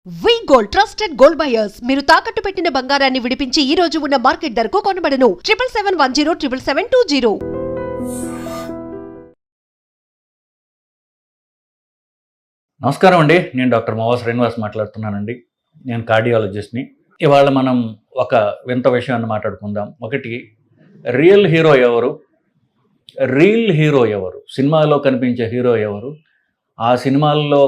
వి gold trusted gold buyers మీరు తాకట్టు పెట్టిన బంగారాన్ని విడిపించి ఈ రోజు ఉన్న మార్కెట్ ధరకు కొనబడను 7771077720. నమస్కారం అండి, నేను డాక్టర్ మోవా శ్రీనివాస్ మాట్లాడుతున్నానండి. నేను కార్డియాలజిస్ట్ని. ఇవాళ మనం ఒక వింత విషయాన్ని మాట్లాడుకుందాం. ఒకటి, రియల్ హీరో ఎవరు, సినిమాలో కనిపించే హీరో ఎవరు, ఆ సినిమాల్లో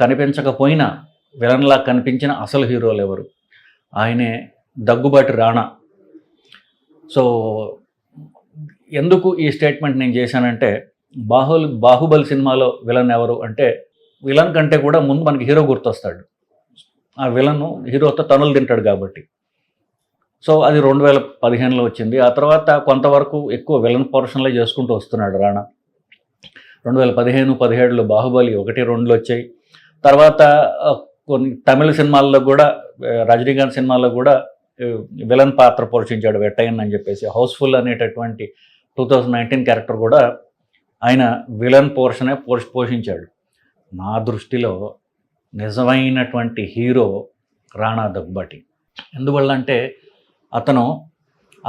కనిపించకపోయినా విలన్లా కనిపించిన అసలు హీరోలు ఎవరు? ఆయనే దగ్గుబాటి రాణా. సో ఎందుకు ఈ స్టేట్మెంట్ నేను చేశానంటే, బాహుబలి సినిమాలో విలన్ ఎవరు అంటే, విలన్ కంటే కూడా ముందు మనకి హీరో గుర్తొస్తాడు. ఆ విలన్ హీరోతో తనులు తింటాడు కాబట్టి. సో అది 2015లో వచ్చింది. ఆ తర్వాత కొంతవరకు ఎక్కువ విలన్ పోర్షన్లే చేసుకుంటూ వస్తున్నాడు రాణా. 2015-17లో బాహుబలి 1-2 వచ్చాయి. తర్వాత కొన్ని తమిళ సినిమాల్లో కూడా, రజనీకాంత్ సినిమాల్లో కూడా విలన్ పాత్ర పోషించాడు వెట్టయ్యన్ అని చెప్పేసి. హౌస్ఫుల్ అనేటటువంటి 2019 క్యారెక్టర్ కూడా ఆయన విలన్ పోర్షనే పోషించాడు. నా దృష్టిలో నిజమైనటువంటి హీరో రాణా దగ్గుబాటి. ఎందువల్ల అంటే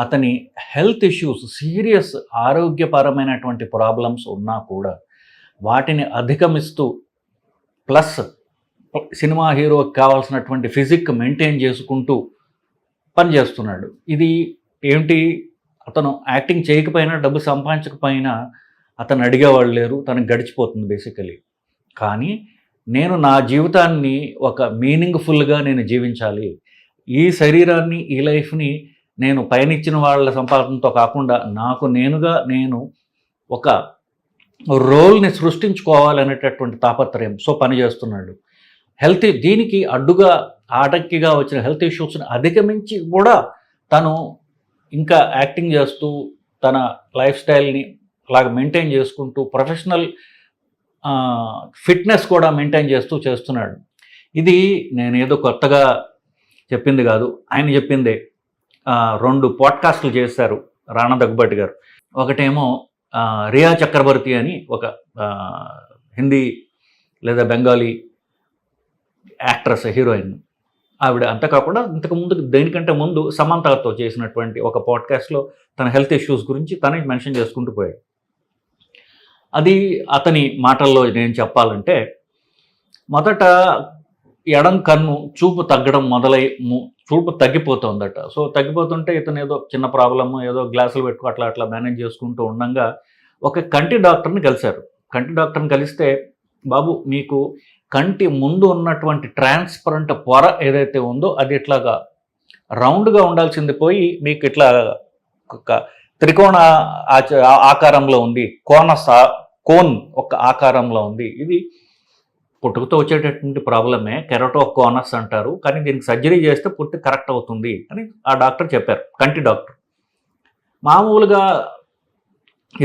అతని హెల్త్ ఇష్యూస్, సీరియస్ ఆరోగ్యపరమైనటువంటి ప్రాబ్లమ్స్ ఉన్నా కూడా వాటిని అధిగమిస్తూ ప్లస్ సినిమా హీరోకి కావాల్సినటువంటి ఫిజిక్ మెయింటైన్ చేసుకుంటూ పనిచేస్తున్నాడు. ఇది ఏంటి, అతను యాక్టింగ్ చేయకపోయినా, డబ్బు సంపాదించకపోయినా అతను అడిగేవాళ్ళు లేరు, తనకు గడిచిపోతుంది బేసికలీ. కానీ నేను నా జీవితాన్ని ఒక మీనింగ్ఫుల్గా నేను జీవించాలి, ఈ శరీరాన్ని, ఈ లైఫ్ని నేను పయనిచ్చిన వాళ్ళ సంపాదనతో కాకుండా నాకు నేనుగా నేను ఒక రోల్ని సృష్టించుకోవాలనేటటువంటి తాపత్రయం. సో పనిచేస్తున్నాడు. దీనికి అడ్డుగా, ఆటంకిగా వచ్చిన హెల్త్ ఇష్యూస్ని అధిగమించి కూడా తను ఇంకా యాక్టింగ్ చేస్తూ తన లైఫ్ స్టైల్ని అలాగ మెయింటైన్ చేసుకుంటూ ప్రొఫెషనల్ ఫిట్నెస్ కూడా మెయింటైన్ చేస్తున్నాడు. ఇది నేను ఏదో కొత్తగా చెప్పింది కాదు, ఆయన చెప్పిందే. 2 పాడ్కాస్టులు చేశారు రాణా దగ్గుబాటి గారు. ఒకటేమో రియా చక్రవర్తి అని ఒక హిందీ లేదా బెంగాలీ యాక్ట్రెస్, హీరోయిన్. ఆవిడ అంతేకాకుండా దేనికంటే ముందు సమంతతో చేసినటువంటి ఒక పాడ్కాస్ట్లో తన హెల్త్ ఇష్యూస్ గురించి తనే మెన్షన్ చేసుకుంటూ పోయాడు. అది అతని మాటల్లో నేను చెప్పాలంటే, మొదట ఎడం కన్ను చూపు తగ్గడం చూపు తగ్గిపోతుందట. సో తగ్గిపోతుంటే ఇతను ఏదో చిన్న ప్రాబ్లమ్, ఏదో గ్లాసులు పెట్టుకో అట్లా మేనేజ్ చేసుకుంటూ ఉండగా ఒక కంటి డాక్టర్ని కలిశారు. కంటి డాక్టర్ని కలిస్తే, బాబు మీకు కంటి ముందు ఉన్నటువంటి ట్రాన్స్పరెంట్ పొర ఏదైతే ఉందో అది ఇట్లాగా రౌండ్గా ఉండాల్సింది పోయి మీకు ఇట్లా ఒక త్రికోణ ఆకారంలో ఉంది, కోన్ ఒక ఆకారంలో ఉంది. ఇది పుట్టుకతో వచ్చేటటువంటి ప్రాబ్లమే, కెరటోకోనస్ అంటారు. కానీ దీనికి సర్జరీ చేస్తే పుట్టి కరెక్ట్ అవుతుంది అని ఆ డాక్టర్ చెప్పారు, కంటి డాక్టర్. మామూలుగా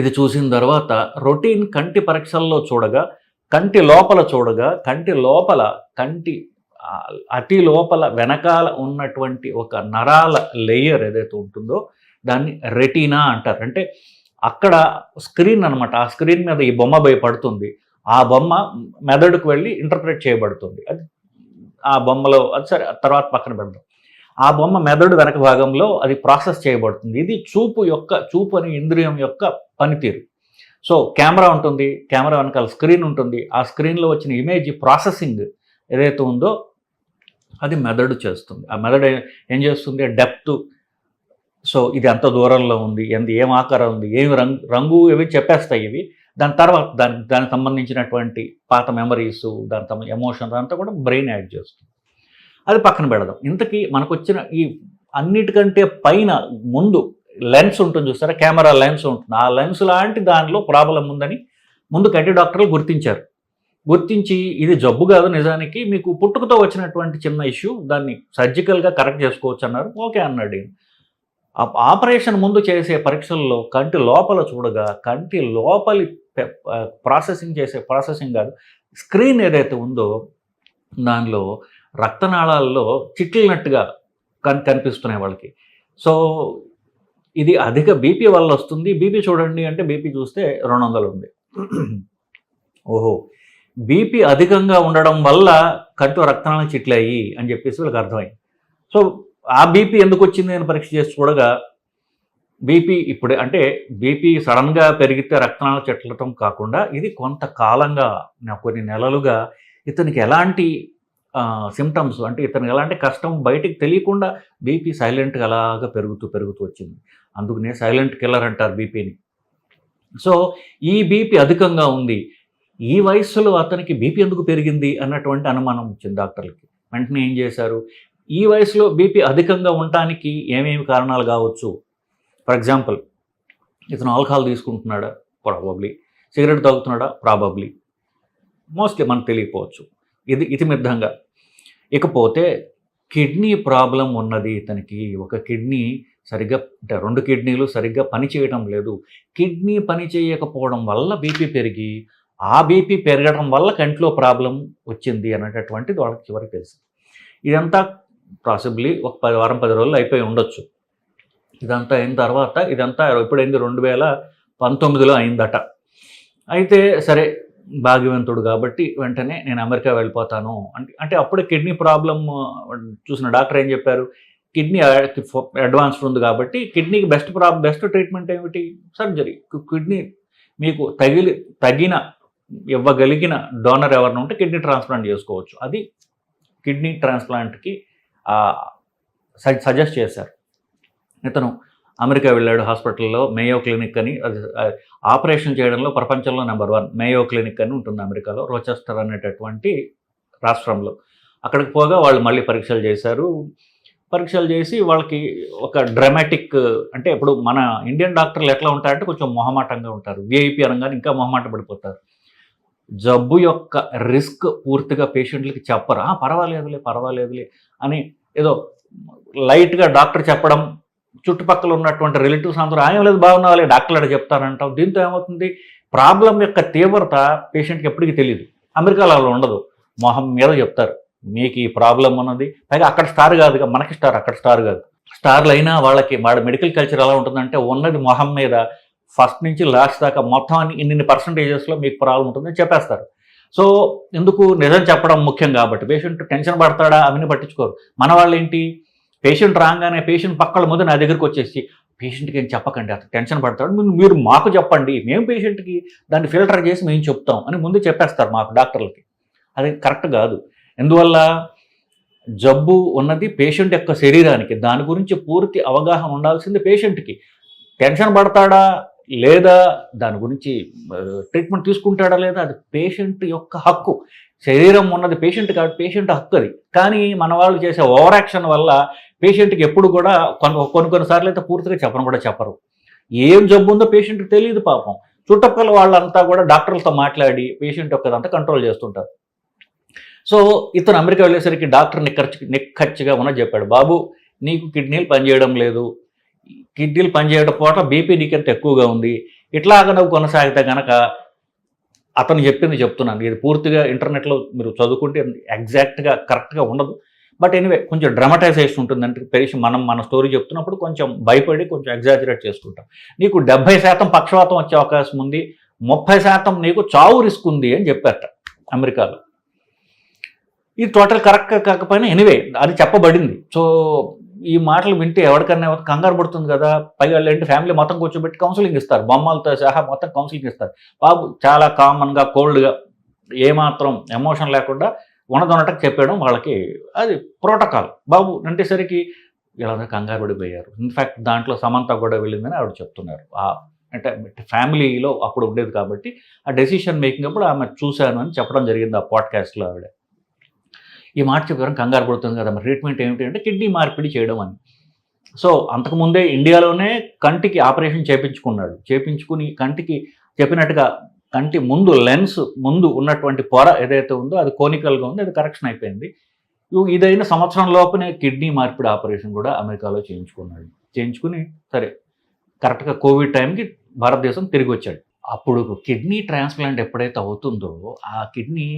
ఇది చూసిన తర్వాత రొటీన్ కంటి పరీక్షల్లో చూడగా, కంటి లోపల అతి లోపల వెనకాల ఉన్నటువంటి ఒక నరాల లేయర్ ఏదైతే ఉంటుందో దాన్ని రెటీనా అంటారు. అంటే అక్కడ స్క్రీన్ అనమాట. ఆ స్క్రీన్ మీద ఈ బొమ్మ పడుతుంది. ఆ బొమ్మ మెదడుకు వెళ్ళి ఇంటర్ప్రెట్ చేయబడుతుంది. అది ఆ బొమ్మలో, అది సరే తర్వాత పక్కన పెడదాం. ఆ బొమ్మ మెదడు వెనక భాగంలో అది ప్రాసెస్ చేయబడుతుంది. ఇది చూపు అనే ఇంద్రియం యొక్క పనితీరు. సో కెమెరా ఉంటుంది, కెమెరా వెనకాల స్క్రీన్ ఉంటుంది. ఆ స్క్రీన్లో వచ్చిన ఇమేజ్ ప్రాసెసింగ్ ఏదైతే ఉందో అది మెదడు చేస్తుంది. ఆ మెదడు ఏం చేస్తుంది, డెప్త్, సో ఇది ఎంత దూరంలో ఉంది, ఏం ఆకారం ఉంది, ఏమి రంగు ఇవి చెప్పేస్తాయి ఇవి. దాని తర్వాత దానికి సంబంధించినటువంటి పాత మెమరీస్, దాని ఎమోషన్స్ అంతా కూడా బ్రెయిన్ యాడ్ చేస్తుంది. అది పక్కన పెడదాం. ఇంతకీ మనకు వచ్చిన ఈ అన్నిటికంటే పైన ముందు లెన్స్ ఉంటుంది చూస్తారా, కెమెరా లెన్స్ ఉంటుంది. ఆ లెన్స్ లాంటి దానిలో ప్రాబ్లం ఉందని ముందు కంటి డాక్టర్లు గుర్తించి ఇది జబ్బు కాదు, నిజానికి మీకు పుట్టుకతో వచ్చినటువంటి చిన్న ఇష్యూ, దాన్ని సర్జికల్గా కరెక్ట్ చేసుకోవచ్చు అన్నారు. ఓకే అన్నాడు. ఆపరేషన్ ముందు చేసే పరీక్షల్లో కంటి లోపల చూడగా, కంటి లోపలి ప్రాసెసింగ్ కాదు, స్క్రీన్ ఏదైతే ఉందో దానిలో రక్తనాళాల్లో చిట్లినట్టుగా కనిపిస్తున్నాయి వాళ్ళకి. సో ఇది అధిక బీపీ వల్ల వస్తుంది. బీపీ చూడండి అంటే బీపీ చూస్తే 200 ఉంది. ఓహో, బీపీ అధికంగా ఉండడం వల్ల కంట్లో రక్తనాళాలు చిట్లాయి అని చెప్పేసి వీళ్ళకి అర్థమైంది. సో ఆ బీపీ ఎందుకు వచ్చింది అని పరీక్ష చేసి చూడగా బీపీ ఇప్పుడే అంటే బీపీ సడన్గా పెరిగితే రక్తనాళాలు చిట్లటం కాకుండా ఇది కొంతకాలంగా కొన్ని నెలలుగా ఇతనికి ఎలాంటి సిమ్టమ్స్ అంటే ఇతనికి ఎలాంటి కష్టం బయటికి తెలియకుండా బీపీ సైలెంట్గా అలాగా పెరుగుతూ పెరుగుతూ వచ్చింది. అందుకనే సైలెంట్ కిల్లర్ అంటారు బీపీని. సో ఈ బీపీ అధికంగా ఉంది, ఈ వయస్సులో అతనికి బీపీ ఎందుకు పెరిగింది అన్నటువంటి అనుమానం వచ్చింది డాక్టర్లకి. వెంటనే ఏం చేశారు, ఈ వయసులో బీపీ అధికంగా ఉండటానికి ఏమేమి కారణాలు కావచ్చు. ఫర్ ఎగ్జాంపుల్, ఇతను ఆల్కహాల్ తీసుకుంటున్నాడా, ప్రాబబ్లీ. సిగరెట్ తాగుతున్నాడా, ప్రాబబ్లీ. మోస్ట్లీ మనకు తెలియకపోవచ్చు, ఇది ఇతిమిద్దంగా. ఇకపోతే కిడ్నీ ప్రాబ్లం ఉన్నది ఇతనికి. ఒక కిడ్నీ సరిగ్గా అంటే 2 కిడ్నీలు సరిగ్గా పని చేయడం లేదు. కిడ్నీ పని చేయకపోవడం వల్ల బీపీ పెరిగి, ఆ బీపీ పెరగడం వల్ల కంట్లో ప్రాబ్లం వచ్చింది అనేటటువంటిది వాళ్ళకి చివరికి తెలుసు. ఇదంతా పాసిబ్లీ ఒక 10 రోజులు అయిపోయి ఉండొచ్చు. ఇదంతా అయిన తర్వాత ఇదంతా ఎప్పుడైంది, 2019లో అయిందట. అయితే సరే, భాగ్యవంతుడు కాబట్టి వెంటనే నేను అమెరికా వెళ్ళిపోతాను అంటే అప్పుడే కిడ్నీ ప్రాబ్లం చూసిన డాక్టర్ ఏం చెప్పారు, కిడ్నీ అడ్వాన్స్డ్ ఉంది కాబట్టి కిడ్నీకి బెస్ట్ ట్రీట్మెంట్ ఏమిటి, సర్జరీ. కిడ్నీ మీకు తగిన ఇవ్వగలిగిన డోనర్ ఎవరిని ఉంటే కిడ్నీ ట్రాన్స్ప్లాంట్ చేసుకోవచ్చు. అది కిడ్నీ ట్రాన్స్ప్లాంట్కి సజెస్ట్ చేశారు. ఇతను అమెరికా వెళ్ళాడు. హాస్పిటల్లో మేయో క్లినిక్ అని, అది ఆపరేషన్ చేయడంలో ప్రపంచంలో నెంబర్ 1 మేయో క్లినిక్ అని ఉంటుంది అమెరికాలో, రోచెస్టర్ అనేటటువంటి రాష్ట్రంలో. అక్కడికి పోగా వాళ్ళు మళ్ళీ పరీక్షలు చేశారు. పరీక్షలు చేసి వాళ్ళకి ఒక డ్రామాటిక్ అంటే ఇప్పుడు మన ఇండియన్ డాక్టర్లు ఎట్లా ఉంటారంటే కొంచెం మొహమాటంగా ఉంటారు. విఐపి అనగానే ఇంకా మొహమాట పడిపోతారు. జబ్బు యొక్క రిస్క్ పూర్తిగా పేషెంట్లకి చెప్పరు. పర్వాలేదులే అని ఏదో లైట్గా డాక్టర్ చెప్పడం, చుట్టుపక్కల ఉన్నటువంటి రిలేటివ్స్ అందరూ ఏం లేదు బాగున్నావాలి డాక్టర్లు అక్కడ చెప్తారంటాం. దీంతో ఏమవుతుంది, ప్రాబ్లం యొక్క తీవ్రత పేషెంట్కి ఎప్పటికీ తెలియదు. అమెరికాలో అలా ఉండదు, మొహం మీద చెప్తారు మీకు ఈ ప్రాబ్లం ఉన్నది. పైగా అక్కడ స్టార్ కాదుగా, మనకి స్టార్, అక్కడ స్టార్ కాదు. స్టార్లు అయినా వాళ్ళకి మెడికల్ కల్చర్ ఎలా ఉంటుందంటే ఉన్నది మొహం మీద ఫస్ట్ నుంచి లాస్ట్ దాకా మొత్తం ఇన్ని పర్సంటేజెస్లో మీకు ప్రాబ్లం ఉంటుందని చెప్పేస్తారు. సో ఎందుకు, నిజం చెప్పడం ముఖ్యం కాబట్టి. పేషెంట్ టెన్షన్ పడతాడా అవన్నీ పట్టించుకోరు. మన వాళ్ళు ఏంటి, పేషెంట్ రాగానే పేషెంట్ పక్కల ముందు నా దగ్గరికి వచ్చేసి పేషెంట్కి ఏం చెప్పకండి, అతను టెన్షన్ పడతాడు, మీరు మాకు చెప్పండి, మేము పేషెంట్కి దాన్ని ఫిల్టర్ చేసి మేము చెప్తాం అని ముందు చెప్పేస్తారు మాకు డాక్టర్లకి. అది కరెక్ట్ కాదు. ఎందువల్ల, జబ్బు ఉన్నది పేషెంట్ యొక్క శరీరానికి, దాని గురించి పూర్తి అవగాహన ఉండాల్సింది పేషెంట్కి. టెన్షన్ పడతాడా లేదా, దాని గురించి ట్రీట్మెంట్ తీసుకుంటాడా లేదా, అది పేషెంట్ యొక్క హక్కు. శరీరం ఉన్నది పేషెంట్ కాబట్టి పేషెంట్ హక్కు అది. కానీ మన వాళ్ళు చేసే ఓవర్ యాక్షన్ వల్ల పేషెంట్కి ఎప్పుడు కూడా కొన్నిసార్లు అయితే పూర్తిగా చెప్పరు. ఏం జబ్బు ఉందో పేషెంట్కి తెలియదు పాపం. చుట్టుపక్కల వాళ్ళంతా కూడా డాక్టర్లతో మాట్లాడి పేషెంట్ యొక్కదంతా కంట్రోల్ చేస్తుంటారు. సో ఇతను అమెరికా వెళ్ళేసరికి డాక్టర్ నిక్కచ్చిగా ఉన్నది చెప్పాడు, బాబు నీకు కిడ్నీలు పనిచేయడం లేదు, కిడ్నీలు పనిచేయకపోవట బీపీ నీకెంత ఎక్కువగా ఉంది, ఇట్లాగా నువ్వు కొనసాగితే కనుక, అతను చెప్పింది చెప్తున్నాను, ఇది పూర్తిగా ఇంటర్నెట్లో మీరు చదువుకుంటే ఎగ్జాక్ట్గా కరెక్ట్గా ఉండదు. బట్ ఎనీవే కొంచెం డ్రామటైజేషన్ ఉంటుంది. అంటే పేషెంట్ మన స్టోరీ చెప్తున్నప్పుడు కొంచెం భయపడి కొంచెం ఎగ్జాజరేట్ చేసుకుంటాం. నీకు 70% పక్షవాతం వచ్చే అవకాశం ఉంది, 30% నీకు చావు రిస్క్ ఉంది అని చెప్పారట అమెరికాలో. ఇది టోటల్ కరెక్ట్ కాకపోయినా ఎనీవే అది చెప్పబడింది. సో ఈ మాటలు వింటే ఎవరికన్నా కంగారు పడుతుంది కదా. పైగా ఏంటి, ఫ్యామిలీ మొత్తం కూర్చోబెట్టి కౌన్సిలింగ్ ఇస్తారు, బొమ్మలతో సహా మొత్తం కౌన్సిలింగ్ ఇస్తారు. బాబు చాలా కామన్గా కోల్డ్గా ఏమాత్రం ఎమోషన్ లేకుండా ఉన్నదొన్నట్టు చెప్పడం వాళ్ళకి అది ప్రోటోకాల్. బాబు అంటేసరికి ఇలా కంగారు పడిపోయారు. ఇన్ఫ్యాక్ట్ దాంట్లో సమంత కూడా వెళ్ళిందని ఆవిడ చెప్తున్నారు. అంటే ఫ్యామిలీలో అప్పుడు ఉండేది కాబట్టి ఆ డెసిషన్ మేకింగ్ అప్పుడు ఆమె చూశాను అని చెప్పడం జరిగింది ఆ పాడ్కాస్ట్లో. ఆవిడ ఈ మాట చెప్పారు, కంగారు పడుతుంది కదా, మరి ట్రీట్మెంట్ ఏమిటి అంటే కిడ్నీ మార్పిడి చేయడం అని. సో అంతకుముందే ఇండియాలోనే కంటికి ఆపరేషన్ చేపించుకుని కంటికి చెప్పినట్టుగా కంటి ముందు లెన్స్ ముందు ఉన్నటువంటి పొర ఏదైతే ఉందో అది కోనికల్గా ఉంది, అది కరెక్షన్ అయిపోయింది. ఇదైన సంవత్సరం లోపునే కిడ్నీ మార్పిడి ఆపరేషన్ కూడా అమెరికాలో చేయించుకుని సరే కరెక్ట్గా కోవిడ్ టైంకి భారతదేశం తిరిగి వచ్చాడు. అప్పుడు కిడ్నీ ట్రాన్స్ప్లాంట్ ఎప్పుడైతే అవుతుందో ఆ కిడ్నీ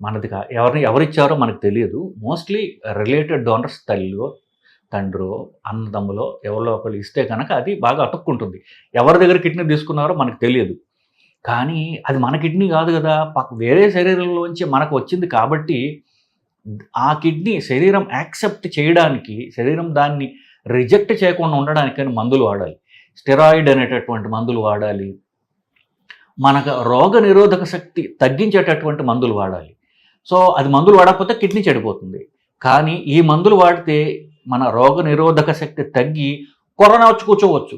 మనదిగా ఎవరిచ్చారో మనకు తెలియదు. మోస్ట్లీ రిలేటెడ్ డోనర్స్, తల్లిలో తండ్రో అన్నదమ్ములో ఎవరో ఒకళ్ళు ఇస్తే కనుక అది బాగా అతుక్కుంటుంది. ఎవరి దగ్గర కిడ్నీ తీసుకున్నారో మనకు తెలియదు. కానీ అది మన కిడ్నీ కాదు కదా, వేరే శరీరంలోంచి మనకు వచ్చింది కాబట్టి ఆ కిడ్నీ శరీరం యాక్సెప్ట్ చేయడానికి, శరీరం దాన్ని రిజెక్ట్ చేయకుండా ఉండడానికని మందులు వాడాలి. స్టెరాయిడ్ అనేటటువంటి మందులు వాడాలి. మనకు రోగ నిరోధక శక్తి తగ్గించేటటువంటి మందులు వాడాలి. సో అది మందులు వాడకపోతే కిడ్నీ చెడిపోతుంది. కానీ ఈ మందులు వాడితే మన రోగ నిరోధక శక్తి తగ్గి కరోనా వచ్చి కూర్చోవచ్చు.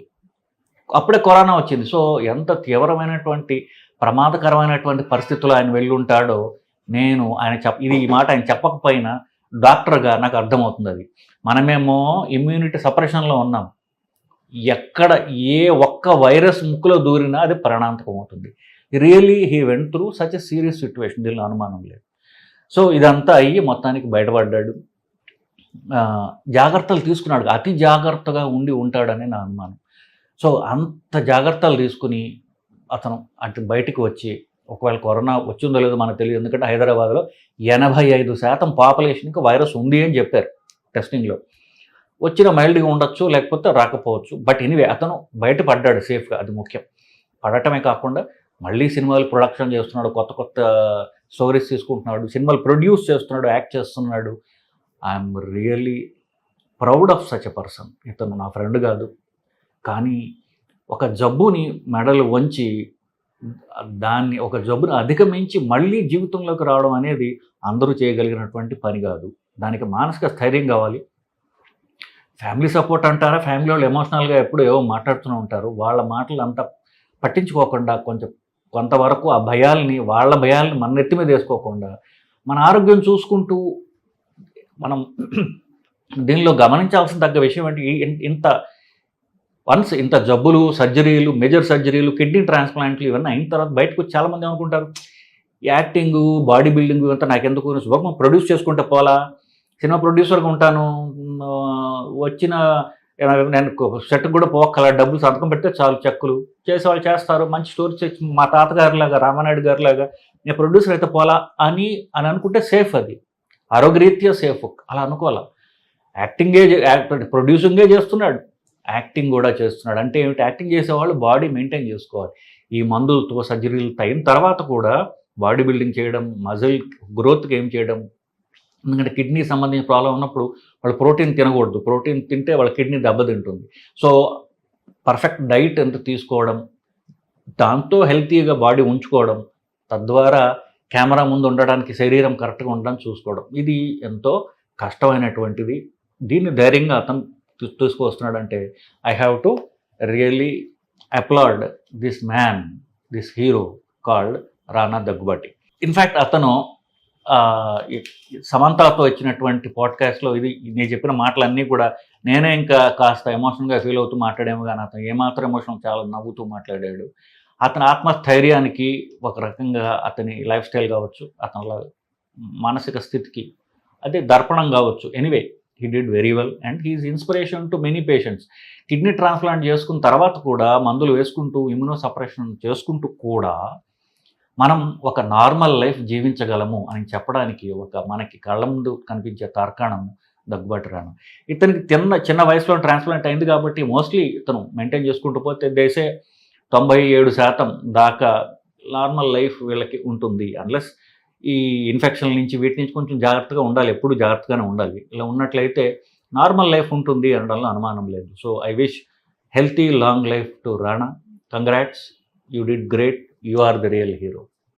అప్పుడే కరోనా వచ్చింది. సో ఎంత తీవ్రమైనటువంటి ప్రమాదకరమైనటువంటి పరిస్థితుల్లో ఆయన వెళ్ళుంటాడో ఈ మాట ఆయన చెప్పకపోయినా డాక్టర్గా నాకు అర్థమవుతుంది. అది మనమేమో ఇమ్యూనిటీ సపరేషన్లో ఉన్నాం. ఎక్కడ ఏ ఒక్క వైరస్ ముక్కులో దూరినా అది ప్రాణాంతకం అవుతుంది. Really he went through such a serious situation, దీనిలో అనుమానం లేదు. సో ఇదంతా అయ్యి మొత్తానికి బయటపడ్డాడు. జాగ్రత్తలు తీసుకున్నాడు, అతి జాగ్రత్తగా ఉంటాడని నా అనుమానం. సో అంత జాగ్రత్తలు తీసుకుని అతను అటు బయటికి వచ్చి, ఒకవేళ కరోనా వచ్చిందో లేదో మనకు తెలియదు, ఎందుకంటే హైదరాబాద్లో 85% పాపులేషన్కి వైరస్ ఉంది అని చెప్పారు టెస్టింగ్లో. వచ్చిన మైల్డ్గా ఉండొచ్చు, లేకపోతే రాకపోవచ్చు. బట్ ఎనీవే అతను బయటపడ్డాడు సేఫ్గా, అది ముఖ్యం. పడటమే కాకుండా మళ్ళీ సినిమాలు ప్రొడక్షన్ చేస్తున్నాడు, కొత్త కొత్త స్టోరీస్ తీసుకుంటున్నాడు, సినిమాలు ప్రొడ్యూస్ చేస్తున్నాడు, యాక్ట్ చేస్తున్నాడు. I'm really proud of such a person. ఇతను నా ఫ్రెండ్ కాదు, కానీ ఒక జబ్బుని మెడలు వంచి ఒక జబ్బుని అధిగమించి మళ్ళీ జీవితంలోకి రావడం అనేది అందరూ చేయగలిగినటువంటి పని కాదు. దానికి మానసిక స్థైర్యం కావాలి. ఫ్యామిలీ సపోర్ట్ అంటారా, ఫ్యామిలీ వాళ్ళు ఎమోషనల్గా ఎప్పుడు ఏవో మాట్లాడుతూనే ఉంటారు. వాళ్ళ మాటలు అంతా పట్టించుకోకుండా కొంతవరకు ఆ వాళ్ళ భయాల్ని మన నెత్తి మీద వేసుకోకుండా మన ఆరోగ్యం చూసుకుంటూ మనం దీనిలో గమనించాల్సిన తగ్గ విషయం ఏంటి, ఇంత జబ్బులు, సర్జరీలు, మేజర్ సర్జరీలు, కిడ్నీ ట్రాన్స్ప్లాంట్లు ఇవన్నీ అయిన తర్వాత బయటకు వచ్చి చాలామంది అనుకుంటారు యాక్టింగ్, బాడీ బిల్డింగ్ ఇవంతా నాకెందుకు, శుభం ప్రొడ్యూస్ చేసుకుంటే పోలా, సినిమా ప్రొడ్యూసర్గా ఉంటాను, వచ్చిన నేను సెట్కి కూడా పోక్కల, డబ్బులు సంతకం పెడితే చాలు, చెక్కులు చేసేవాళ్ళు చేస్తారు, మంచి స్టోరీ చేసి మా తాతగారిలాగా, రామానాయుడు గారిలాగా నేను ప్రొడ్యూసర్ అయితే పోలా అని అనుకుంటే సేఫ్, అది ఆరోగ్యరీత్యా సేఫ్. అలా అనుకోవాలా. ప్రొడ్యూసింగే చేస్తున్నాడు, యాక్టింగ్ కూడా చేస్తున్నాడు. అంటే ఏమిటి, యాక్టింగ్ చేసేవాళ్ళు బాడీ మెయింటైన్ చేసుకోవాలి. ఈ మందులతో సర్జరీలు అయిన తర్వాత కూడా బాడీ బిల్డింగ్ చేయడం, మజిల్ గ్రోత్కి ఏం చేయడం. ఎందుకంటే కిడ్నీ సంబంధించిన ప్రాబ్లం ఉన్నప్పుడు వాళ్ళు ప్రోటీన్ తినకూడదు, ప్రోటీన్ తింటే వాళ్ళ కిడ్నీ దెబ్బతింటుంది. సో పర్ఫెక్ట్ డైట్ ఎంత తీసుకోవడం, దాంతో హెల్తీగా బాడీ ఉంచుకోవడం, తద్వారా కెమెరా ముందు ఉండడానికి శరీరం కరెక్ట్గా ఉండడానికి చూసుకోవడం, ఇది ఎంతో కష్టమైనటువంటిది. దీన్ని ధైర్యంగా అతను తీసుకొస్తున్నాడంటే I have to really applaud this man, this hero called Rana Daggubati. In fact అతను సమంతతో వచ్చినటువంటి పాడ్కాస్ట్లో నేను చెప్పిన మాటలన్నీ కూడా నేనే ఇంకా కాస్త ఎమోషనల్గా ఫీల్ అవుతూ మాట్లాడాము, కానీ అతను ఏమాత్రం ఎమోషనల్, చాలా నవ్వుతూ మాట్లాడాడు. అతని ఆత్మస్థైర్యానికి ఒక రకంగా అతని లైఫ్ స్టైల్ కావచ్చు, అతని మానసిక స్థితికి అదే దర్పణం కావచ్చు. Anyway he did very well and he is inspiration to many patients. Kidney transplant చేసుకున్న తర్వాత కూడా మందులు వేసుకుంటూ, ఇమ్యూనో సపరేషన్ చేసుకుంటూ కూడా మనం ఒక నార్మల్ లైఫ్ జీవించగలము అని చెప్పడానికి మనకి కళ్ళ ముందు కనిపించే తార్కాణం దగ్గుబాటి రానా. ఇతనికి చిన్న వయసులో ట్రాన్స్ప్లాంట్ అయింది కాబట్టి మోస్ట్లీ ఇతను మెయింటైన్ చేసుకుంటూ పోతే దేశే 97% దాకా నార్మల్ లైఫ్ వీళ్ళకి ఉంటుంది. అన్లెస్ ఈ ఇన్ఫెక్షన్ నుంచి వీటి నుంచి కొంచెం జాగ్రత్తగా ఉండాలి, ఎప్పుడు జాగ్రత్తగానే ఉండాలి. ఇలా ఉన్నట్లయితే నార్మల్ లైఫ్ ఉంటుంది అనడంలో అనుమానం లేదు. So I wish healthy long life to Rana. Congrats, you did great, you are the real hero.